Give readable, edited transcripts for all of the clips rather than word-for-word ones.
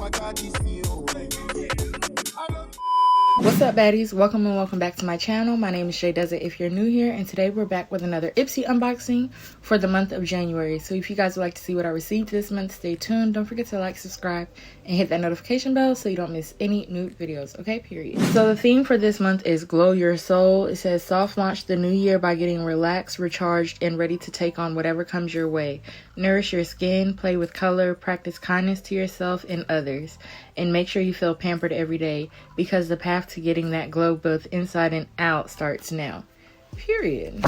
What's up, baddies? Welcome and welcome back to my channel. My name is JaiDoesIt if you're new here, and today we're back with another Ipsy unboxing for the month of January. So if you guys would like to see what I received this month, stay tuned. Don't forget to like, subscribe, and hit that notification bell so you don't miss any new videos, okay? Period. So the theme for this month is Glow Your Soul. It says soft launch the new year by getting relaxed, recharged, and ready to take on whatever comes your way. Nourish your skin, play with color, practice kindness to yourself and others, and make sure you feel pampered every day, because the path to getting that glow both inside and out starts now. Period.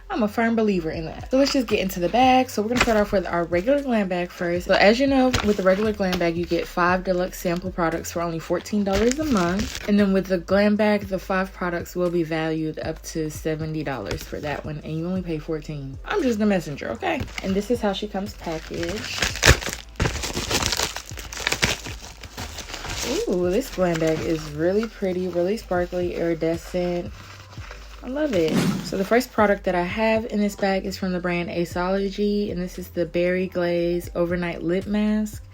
I'm a firm believer in that. So let's just get into the bag. So we're gonna start off with our regular Glam Bag first. So as you know, with the regular Glam Bag, you get 5 deluxe sample products for only $14 a month. And then with the Glam Bag, the 5 products will be valued up to $70 for that one, and you only pay $14. I'm just the messenger, okay? And this is how she comes packaged. Ooh, this Glam Bag is really pretty, really sparkly, iridescent. I love it. So the first product that I have in this bag is from the brand Xoxoxo, and this is the Berry Glaze Overnight Lip Mask.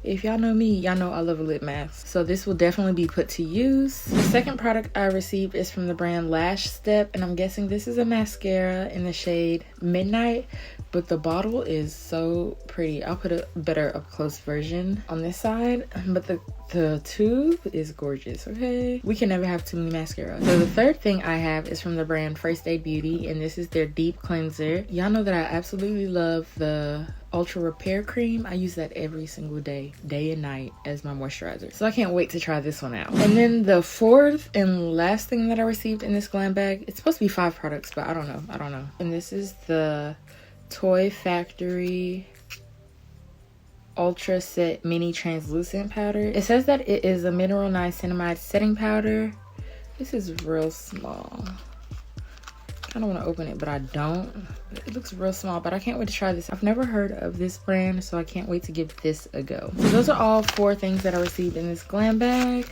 If y'all know me, y'all know I love a lip mask. So this will definitely be put to use. The second product I received is from the brand Lash Step, and I'm guessing this is a mascara in the shade Midnight, but the bottle is so pretty. I'll put a better up close version on this side, but the tube is gorgeous, okay? We can never have too many mascara. So the third thing I have is from the brand First Aid Beauty, and this is their deep cleanser. Y'all know that I absolutely love the Ultra Repair Cream. I use that every single day and night as my moisturizer. So I can't wait to try this one out. And then the fourth and last thing that I received in this Glam Bag, it's supposed to be 5 products, but I don't know. And this is the Toy Factory Ultra Set Mini Translucent Powder. It says that it is a mineral niacinamide setting powder. This is real small. I don't want to open it, but I don't. It looks real small, but I can't wait to try this. I've never heard of this brand, so I can't wait to give this a go. So those are all 4 things that I received in this Glam Bag.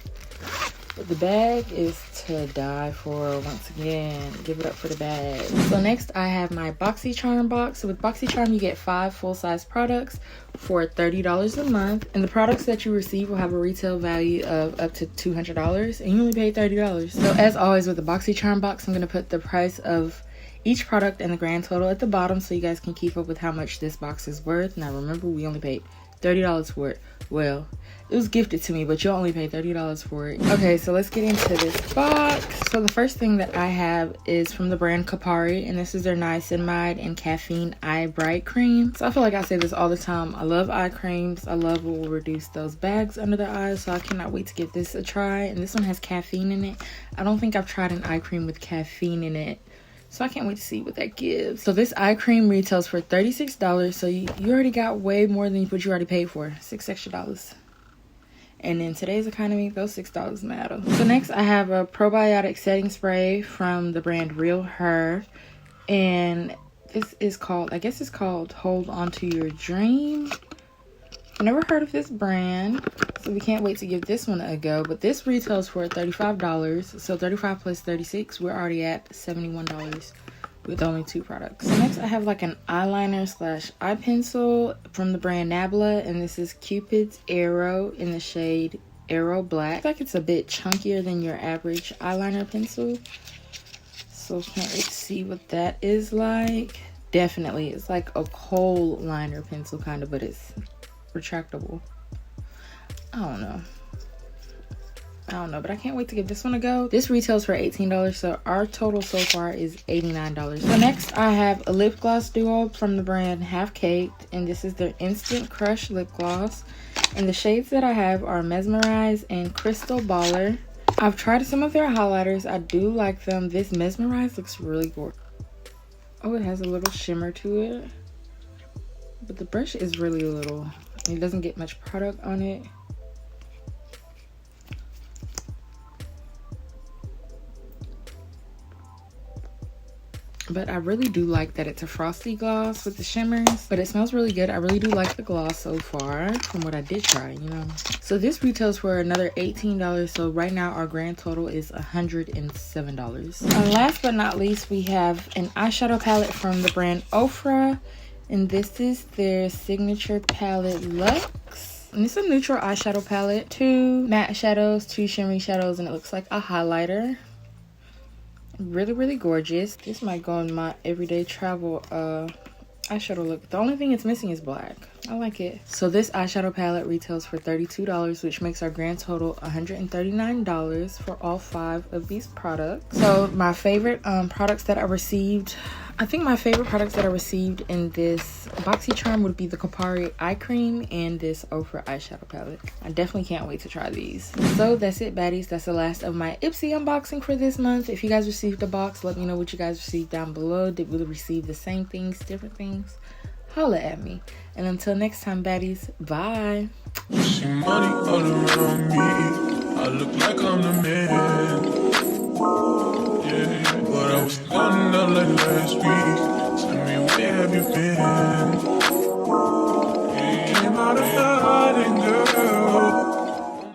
But the bag is to die for. Once again, give it up for the bag. So next I have my Boxycharm box. So with Boxycharm you get 5 full-size products for $30 a month, and the products that you receive will have a retail value of up to $200, and you only pay $30. So as always with the Boxycharm box, I'm going to put the price of each product and the grand total at the bottom so you guys can keep up with how much this box is worth. Now remember, we only paid $30 for it. Well, it was gifted to me, but you'll only pay $30 for it. Okay, so let's get into this box. So the first thing that I have is from the brand Kapari, and this is their niacinamide and caffeine eye bright cream. So I feel like I say this all the time. I love eye creams. I love what will reduce those bags under the eyes, so I cannot wait to give this a try. And this one has caffeine in it. I don't think I've tried an eye cream with caffeine in it, so I can't wait to see what that gives. So this eye cream retails for $36, so you already got way more than what you already paid for. $6 extra. And in today's economy, those $6 matter. So next I have a probiotic setting spray from the brand Real Her, and this is called, I guess it's called Hold On To Your Dream. I've never heard of this brand, so we can't wait to give this one a go. But this retails for $35, so 35 plus 36, we're already at $71 with only 2 products. So next I have like an eyeliner slash eye pencil from the brand Nabla, and this is Cupid's Arrow in the shade Arrow Black. I feel like it's a bit chunkier than your average eyeliner pencil, so can't wait to see what that is like. Definitely, it's like a kohl liner pencil kind of, but it's retractable. I don't know, but I can't wait to give this one a go. This retails for $18, so our total so far is $89. So next I have a lip gloss duo from the brand Half Caked, and this is their Instant Crush lip gloss, and the shades that I have are Mesmerize and Crystal Baller. I've tried some of their highlighters. I do like them. This Mesmerize looks really gorgeous. Oh, it has a little shimmer to it, but the brush is really little. It doesn't get much product on it. But I really do like that it's a frosty gloss with the shimmers, but it smells really good. I really do like the gloss so far from what I did try, you know. So this retails for another $18, so right now our grand total is $107. And last but not least, we have an eyeshadow palette from the brand Ofra, and this is their signature palette Luxe. And it's a neutral eyeshadow palette. 2 matte shadows, 2 shimmery shadows, and it looks like a highlighter. Really, really gorgeous. This might go in my everyday travel eyeshadow look. The only thing it's missing is black. I like it. So this eyeshadow palette retails for $32, which makes our grand total $139 for all 5 of these products. So my favorite products that I received, I think my favorite products that I received in this Boxycharm would be the Kopari eye cream and this Ofra eyeshadow palette. I definitely can't wait to try these. So that's it, baddies. That's the last of my Ipsy unboxing for this month. If you guys received a box, let me know what you guys received down below. Did we receive the same things, different things? Holla at me. And until next time, baddies, bye. See money all around me. I look like I'm the man. Yeah, but I was down like last week. Tell me, where have you been?